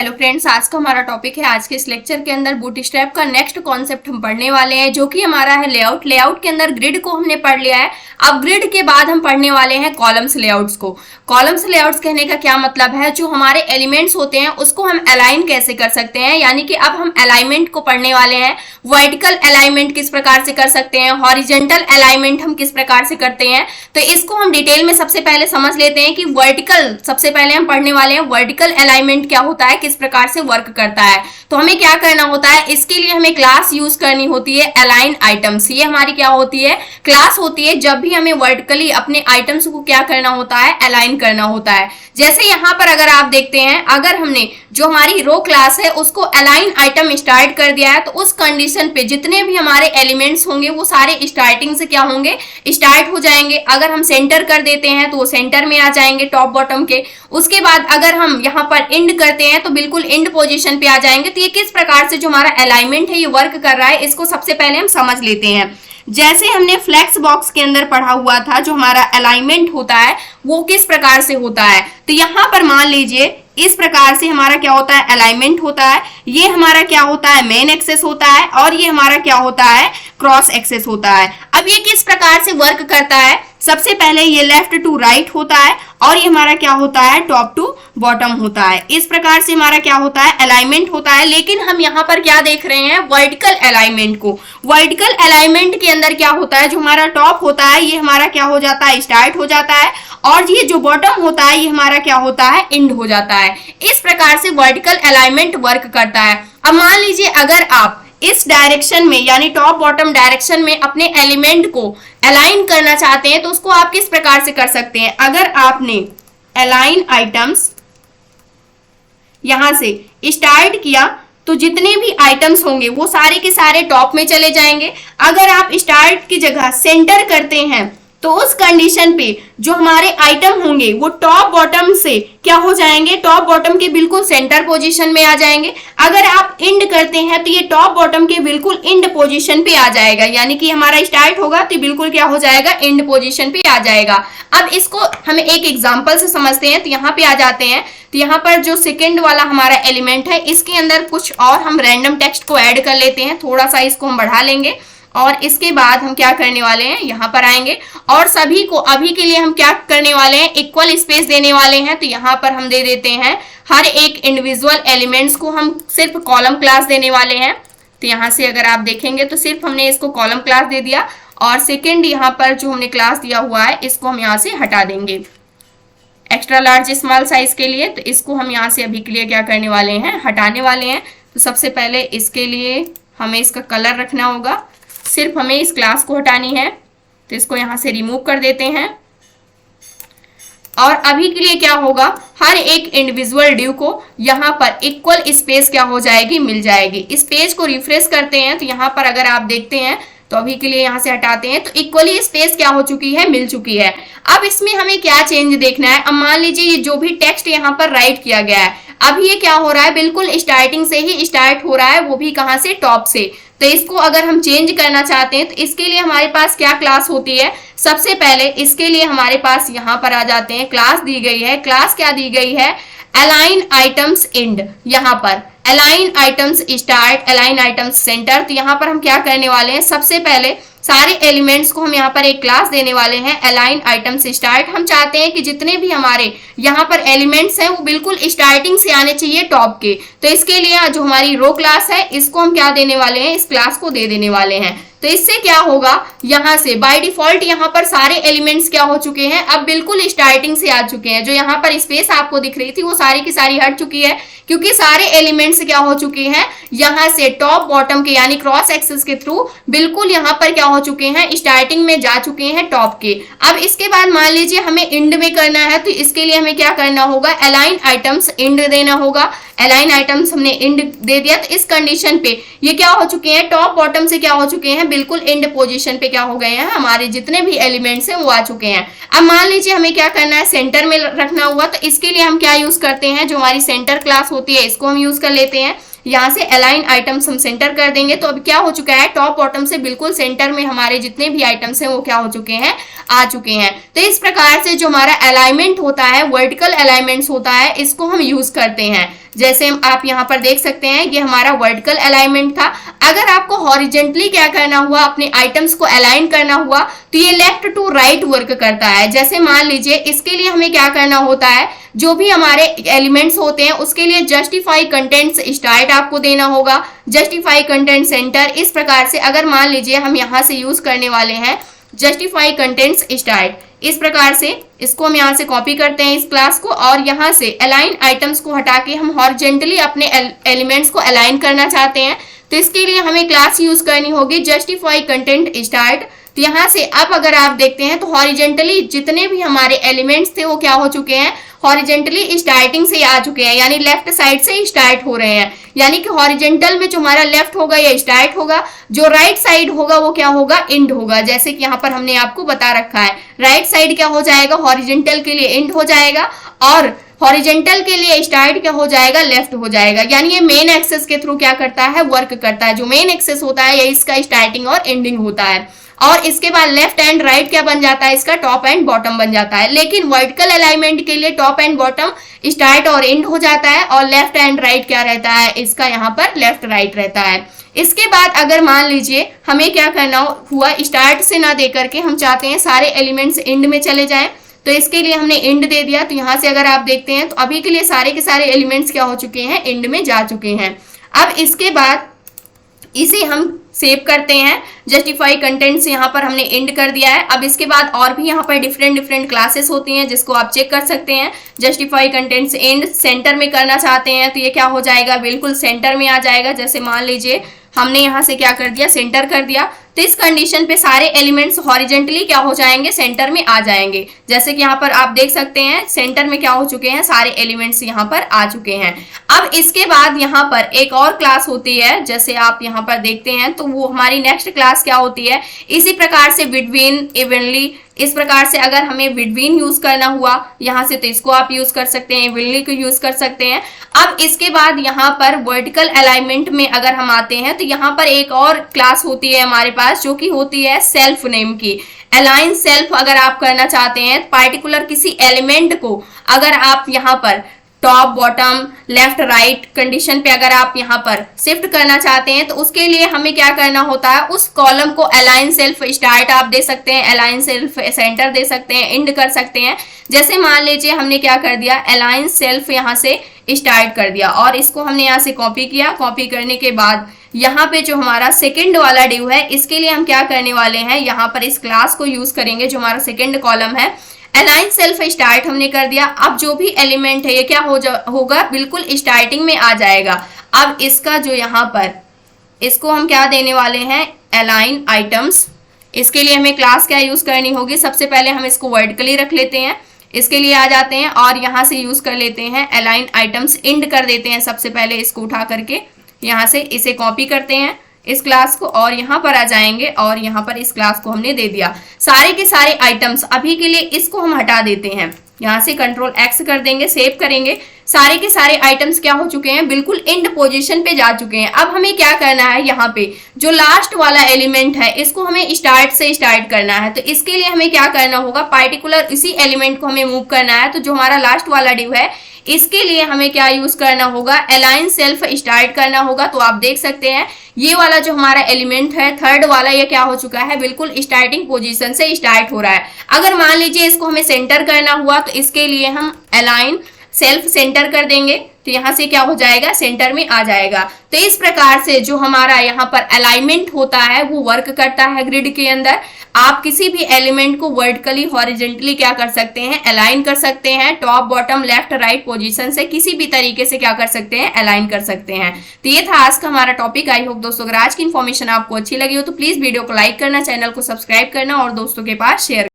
Hello friends, आज का हमारा टॉपिक है। आज के इस लेक्चर के अंदर बूटस्ट्रैप का नेक्स्ट कॉन्सेप्ट हम पढ़ने वाले हैं, जो कि हमारा है लेआउट। लेआउट के अंदर ग्रिड को हमने पढ़ लिया है। अब ग्रिड के बाद हम पढ़ने वाले हैं कॉलम्स लेआउट्स को। कॉलम्स लेआउट्स कहने का क्या मतलब है, जो हमारे एलिमेंट्स होते हैं उसको हम अलाइन कैसे कर सकते हैं, यानी कि अब हम अलाइनमेंट को पढ़ने वाले हैं। वर्टिकल अलाइनमेंट किस प्रकार से कर सकते हैं, हॉरिजेंटल अलाइनमेंट हम किस प्रकार से करते हैं, तो इसको हम डिटेल में सबसे पहले समझ लेते हैं कि वर्टिकल, सबसे पहले हम पढ़ने वाले हैं वर्टिकल अलाइनमेंट क्या होता है, किस प्रकार से वर्क करता है। तो हमें क्या करना होता है, इसके लिए हमें क्लास यूज करनी होती है अलाइन आइटम्स। ये हमारी क्या होती है, क्लास होती है। जब भी हमें वर्टिकली अपने आइटम्स को क्या करना होता है, अलाइन करना होता है। जैसे यहाँ पर अगर आप देखते हैं, अगर हमने जो हमारी रो क्लास है उसको अलाइन आइटम स्टार्ट कर दिया है, तो उस कंडीशन पे जितने भी हमारे एलिमेंट्स होंगे वो सारे स्टार्टिंग से क्या होंगे, स्टार्ट हो जाएंगे। अगर हम सेंटर कर देते हैं तो वो सेंटर में आ जाएंगे टॉप बॉटम के। उसके बाद अगर हम यहाँ पर एंड करते हैं तो बिल्कुल एंड पोजीशन पे आ जाएंगे। तो ये किस प्रकार से जो हमारा अलाइनमेंट है ये वर्क कर रहा है, इसको सबसे पहले हम समझ लेते हैं। जैसे हमने फ्लेक्स बॉक्स के अंदर पढ़ा हुआ था, जो हमारा अलाइनमेंट होता है वो किस प्रकार से होता है, तो यहाँ पर मान लीजिए इस प्रकार से हमारा क्या होता है, अलाइनमेंट होता है। ये हमारा क्या होता है, मेन एक्सेस होता है, और ये हमारा क्या होता है, क्रॉस एक्सेस होता है। अब ये किस प्रकार से वर्क करता है, सबसे पहले ये लेफ्ट टू राइट होता है, और ये हमारा क्या होता है, टॉप टू बॉटम होता है। इस प्रकार से हमारा क्या होता है, अलाइनमेंट होता है। लेकिन हम यहाँ पर क्या देख रहे हैं, वर्टिकल अलाइनमेंट को। वर्टिकल अलाइनमेंट के अंदर क्या होता है, जो हमारा टॉप होता है ये हमारा क्या हो जाता है, स्टार्ट हो जाता है, और ये जो बॉटम होता है ये हमारा क्या होता है, एंड हो जाता है। इस प्रकार से वर्टिकल अलाइनमेंट वर्क करता है। अब मान लीजिए अगर आप इस डायरेक्शन में यानी टॉप बॉटम डायरेक्शन में अपने एलिमेंट को अलाइन करना चाहते हैं, तो उसको आप किस प्रकार से कर सकते हैं। अगर आपने अलाइन आइटम्स यहां से स्टार्ट किया तो जितने भी आइटम्स होंगे वो सारे के सारे टॉप में चले जाएंगे। अगर आप स्टार्ट की जगह सेंटर करते हैं तो उस कंडीशन पे जो हमारे आइटम होंगे वो टॉप बॉटम से क्या हो जाएंगे, टॉप बॉटम के बिल्कुल सेंटर पोजीशन में आ जाएंगे। अगर आप एंड करते हैं तो ये टॉप बॉटम के बिल्कुल एंड पोजीशन पे आ जाएगा, यानी कि हमारा स्टार्ट होगा तो बिल्कुल क्या हो जाएगा, एंड पोजीशन पे आ जाएगा। अब इसको हमें एक एग्जांपल से समझते हैं। तो यहाँ पे आ जाते हैं, तो यहाँ पर जो सेकेंड वाला हमारा एलिमेंट है इसके अंदर कुछ और हम रैंडम टेक्स्ट को ऐड कर लेते हैं। थोड़ा सा इसको हम बढ़ा लेंगे, और इसके बाद हम क्या करने वाले हैं, यहाँ पर आएंगे और सभी को अभी के लिए हम क्या करने वाले हैं, इक्वल स्पेस देने वाले हैं। तो यहाँ पर हम दे देते हैं हर एक इंडिविजुअल एलिमेंट्स को हम सिर्फ कॉलम क्लास देने वाले हैं। तो यहाँ से अगर आप देखेंगे तो सिर्फ हमने इसको कॉलम क्लास दे दिया, और सेकेंड यहाँ पर जो हमने क्लास दिया हुआ है इसको हम यहाँ से हटा देंगे एक्स्ट्रा लार्ज स्मॉल साइज के लिए। तो इसको हम यहाँ से अभी के लिए क्या करने वाले हैं, हटाने वाले हैं। तो सबसे पहले इसके लिए हमें इसका कलर रखना होगा, सिर्फ हमें इस क्लास को हटानी है। तो इसको यहाँ से रिमूव कर देते हैं, और अभी के लिए क्या होगा, हर एक इंडिविजुअल ड्यू को यहाँ पर इक्वल स्पेस क्या हो जाएगी, मिल जाएगी। इस पेज को रिफ्रेश करते हैं तो यहाँ पर अगर आप देखते हैं तो अभी के लिए यहाँ से हटाते हैं तो इक्वली स्पेस क्या हो चुकी है, मिल चुकी है। अब इसमें हमें क्या चेंज देखना है। अब मान लीजिए ये जो भी टेक्स्ट यहाँ पर राइट किया गया है, अब ये क्या हो रहा है, बिल्कुल स्टार्टिंग से ही स्टार्ट हो रहा है, वो भी कहाँ से, टॉप से। तो इसको अगर हम चेंज करना चाहते हैं तो इसके लिए हमारे पास क्या क्लास होती है, सबसे पहले इसके लिए हमारे पास यहाँ पर आ जाते हैं, क्लास दी गई है। क्लास क्या दी गई है, अलाइन आइटम्स एंड, यहाँ पर align items start, align items centre. तो यहाँ पर हम क्या करने वाले हैं, सबसे पहले सारे एलिमेंट्स को हम यहाँ पर एक क्लास देने वाले हैं, अलाइन आइटम्स स्टार्ट। हम चाहते हैं कि जितने भी हमारे यहाँ पर एलिमेंट्स हैं वो बिल्कुल स्टार्टिंग से आने चाहिए टॉप के। तो इसके लिए जो हमारी रो क्लास है इसको हम क्या देने वाले हैं, इस क्लास को दे देने वाले हैं। तो इससे क्या होगा, यहाँ से बाय डिफॉल्ट यहाँ पर सारे एलिमेंट्स क्या हो चुके हैं, अब बिल्कुल स्टार्टिंग से आ चुके हैं। जो यहाँ पर स्पेस आपको दिख रही थी वो सारी की सारी हट चुकी है, क्योंकि सारे एलिमेंट्स क्या हो चुके हैं, यहाँ से टॉप बॉटम के यानी क्रॉस एक्सेस के थ्रू बिल्कुल यहाँ पर क्या हो चुके हैं, स्टार्टिंग में जा चुके हैं टॉप के। अब इसके बाद मान लीजिए हमें एंड में करना है, तो इसके लिए हमें क्या करना होगा, अलाइन आइटम्स एंड देना होगा। अलाइन आइटम्स हमने एंड दे दिया, तो इस कंडीशन पे ये क्या हो चुके हैं, टॉप बॉटम से क्या हो चुके हैं, बिल्कुल एंड पोजीशन पे क्या हो गए हैं, हमारे जितने भी एलिमेंट्स हैं वो आ चुके हैं। अब मान लीजिए हमें क्या करना है, सेंटर में रखना हुआ, तो इसके लिए हम क्या यूज करते हैं, जो हमारी सेंटर क्लास होती है इसको हम यूज कर लेते हैं। यहाँ से अलाइन आइटम्स हम सेंटर कर देंगे, तो अब क्या हो चुका है, टॉप बॉटम से बिल्कुल सेंटर में हमारे जितने भी आइटम्स हैं वो क्या हो चुके हैं, आ चुके हैं। तो इस प्रकार से जो हमारा अलाइनमेंट होता है, वर्टिकल अलाइनमेंट्स होता है, इसको हम यूज करते हैं। जैसे आप यहाँ पर देख सकते हैं ये हमारा वर्टिकल अलाइनमेंट था। अगर आपको हॉरिजेंटली क्या करना हुआ, अपने आइटम्स को अलाइन करना हुआ, तो ये लेफ्ट टू राइट वर्क करता है। जैसे मान लीजिए इसके लिए हमें क्या करना होता है, जो भी हमारे एलिमेंट्स होते हैं उसके लिए जस्टिफाई कंटेंट्स स्टार्ट आपको देना होगा, जस्टिफाई कंटेंट सेंटर। इस प्रकार से अगर मान लीजिए हम यहाँ से यूज करने वाले हैं जस्टिफाई कंटेंट्स स्टार्ट, इस प्रकार से इसको हम यहाँ से कॉपी करते हैं इस क्लास को, और यहाँ से अलाइन आइटम्स को हटा के हम हॉरिजेंटली अपने एलिमेंट्स को अलाइन करना चाहते हैं। तो इसके लिए हमें क्लास यूज करनी होगी जस्टिफाई कंटेंट स्टार्ट। तो यहाँ से अब अगर आप देखते हैं तो हॉरिजेंटली जितने भी हमारे एलिमेंट्स थे वो क्या हो चुके हैं, हॉरिजेंटली स्टार्टिंग से आ चुके हैं, यानी लेफ्ट साइड से स्टार्ट हो रहे हैं। यानी कि हॉरिजेंटल में जो हमारा लेफ्ट होगा ये स्टार्ट होगा, जो राइट साइड होगा वो क्या होगा, एंड होगा। जैसे कि यहाँ पर हमने आपको बता रखा है, राइट साइड क्या हो जाएगा, हॉरिजेंटल के लिए एंड हो जाएगा, और हॉरिजेंटल के लिए स्टार्ट क्या हो जाएगा, लेफ्ट हो जाएगा। यानी ये मेन एक्सेस के थ्रू क्या करता है, वर्क करता है। जो मेन एक्सेस होता है ये इसका स्टार्टिंग और एंडिंग होता है, और इसके बाद लेफ्ट एंड राइट क्या बन जाता है, इसका टॉप एंड बॉटम बन जाता है। लेकिन वर्टिकल अलाइनमेंट के लिए टॉप एंड बॉटम स्टार्ट और एंड हो जाता है, और लेफ्ट एंड राइट क्या रहता है, इसका यहाँ पर लेफ्ट राइट रहता है। इसके बाद अगर मान लीजिए हमें क्या करना हुआ, स्टार्ट से ना दे करके हम चाहते हैं सारे एलिमेंट्स एंड में चले जाएं, तो इसके लिए हमने एंड दे दिया। तो यहाँ से अगर आप देखते हैं तो अभी के लिए सारे के सारे एलिमेंट्स क्या हो चुके हैं, एंड में जा चुके हैं। अब इसके बाद इसे हम सेव करते हैं, जस्टिफाई कंटेंट्स यहाँ पर हमने एंड कर दिया है। अब इसके बाद और भी यहाँ पर डिफरेंट क्लासेस होती हैं जिसको आप चेक कर सकते हैं। जस्टिफाई कंटेंट्स एंड सेंटर में करना चाहते हैं तो ये क्या हो जाएगा, बिल्कुल सेंटर में आ जाएगा। जैसे मान लीजिए हमने यहाँ से क्या कर दिया, सेंटर कर दिया, तो इस कंडीशन पे सारे एलिमेंट्स हॉरिजेंटली क्या हो जाएंगे, सेंटर में आ जाएंगे। जैसे कि यहाँ पर आप देख सकते हैं सेंटर में क्या हो चुके हैं, सारे एलिमेंट्स यहाँ पर आ चुके हैं। अब इसके बाद यहाँ पर एक और क्लास होती है, जैसे आप यहाँ पर देखते हैं तो वो हमारी नेक्स्ट क्लास क्या होती है, इसी प्रकार से बिटवीन, इवनली, इस प्रकार से अगर हमें बिटवीन यूज करना हुआ यहाँ से तो इसको आप यूज कर सकते हैं, इवनली को यूज कर सकते हैं। अब इसके बाद यहाँ पर वर्टिकल अलाइनमेंट में अगर हम आते हैं तो यहाँ पर एक और क्लास होती है हमारे पास, जो कि होती है सेल्फ नेम की। अलाइन सेल्फ अगर आप करना चाहते हैं, पार्टिकुलर किसी एलिमेंट को अगर आप यहाँ पर top bottom left right condition पे अगर आप यहाँ पर शिफ्ट करना चाहते हैं तो उसके लिए हमें क्या करना होता है, उस कॉलम को अलाइन सेल्फ स्टार्ट आप दे सकते हैं, अलाइन सेल्फ सेंटर दे सकते हैं, एंड कर सकते हैं। जैसे मान लीजिए हमने क्या कर दिया, अलाइन सेल्फ यहाँ से स्टार्ट कर दिया, और इसको हमने यहाँ से कॉपी किया। कॉपी करने के बाद यहाँ पे जो हमारा सेकंड वाला डिव है, इसके लिए हम क्या करने वाले हैं, यहाँ पर इस क्लास को यूज करेंगे जो हमारा सेकंड कॉलम है। अलाइन सेल्फ स्टार्ट हमने कर दिया। अब जो भी एलिमेंट है ये क्या होगा, बिल्कुल स्टार्टिंग में आ जाएगा। अब इसका जो यहाँ पर, इसको हम क्या देने वाले हैं, अलाइन आइटम्स। इसके लिए हमें क्लास क्या यूज करनी होगी, सबसे पहले हम इसको वर्टिकली रख लेते हैं, इसके लिए आ जाते हैं और यहाँ से यूज कर लेते हैं अलाइन आइटम्स, एंड कर देते हैं। सबसे पहले इसको उठा करके यहाँ से इसे कॉपी करते हैं इस क्लास को, और यहाँ पर आ जाएंगे और यहाँ पर इस क्लास को हमने दे दिया। सारे के सारे आइटम्स अभी के लिए इसको हम हटा देते हैं, यहाँ से कंट्रोल एक्स कर देंगे, सेव करेंगे। सारे के सारे आइटम्स क्या हो चुके हैं, बिल्कुल एंड पोजीशन पे जा चुके हैं। अब हमें क्या करना है, यहाँ पे जो लास्ट वाला एलिमेंट है इसको हमें स्टार्ट से स्टार्ट करना है। तो इसके लिए हमें क्या करना होगा, पार्टिकुलर इसी एलिमेंट को हमें मूव करना है। तो जो हमारा लास्ट वाला डिव है इसके लिए हमें क्या यूज करना होगा, अलाइन सेल्फ स्टार्ट करना होगा। तो आप देख सकते हैं ये वाला जो हमारा एलिमेंट है थर्ड वाला, ये क्या हो चुका है, बिल्कुल स्टार्टिंग पोजीशन से स्टार्ट हो रहा है। अगर मान लीजिए इसको हमें सेंटर करना हुआ तो इसके लिए हम अलाइन सेल्फ सेंटर कर देंगे, तो यहाँ से क्या हो जाएगा, सेंटर में आ जाएगा। तो इस प्रकार से जो हमारा यहाँ पर अलाइनमेंट होता है वो वर्क करता है ग्रिड के अंदर। आप किसी भी एलिमेंट को वर्टिकली हॉरिजेंटली क्या कर सकते हैं, अलाइन कर सकते हैं, top bottom left right position से किसी भी तरीके से क्या कर सकते हैं, अलाइन कर सकते हैं। तो ये था आज का हमारा टॉपिक। आई होप दोस्तों अगर आज की इन्फॉर्मेशन आपको अच्छी लगी हो तो प्लीज वीडियो को लाइक करना, चैनल को सब्सक्राइब करना और दोस्तों के पास शेयर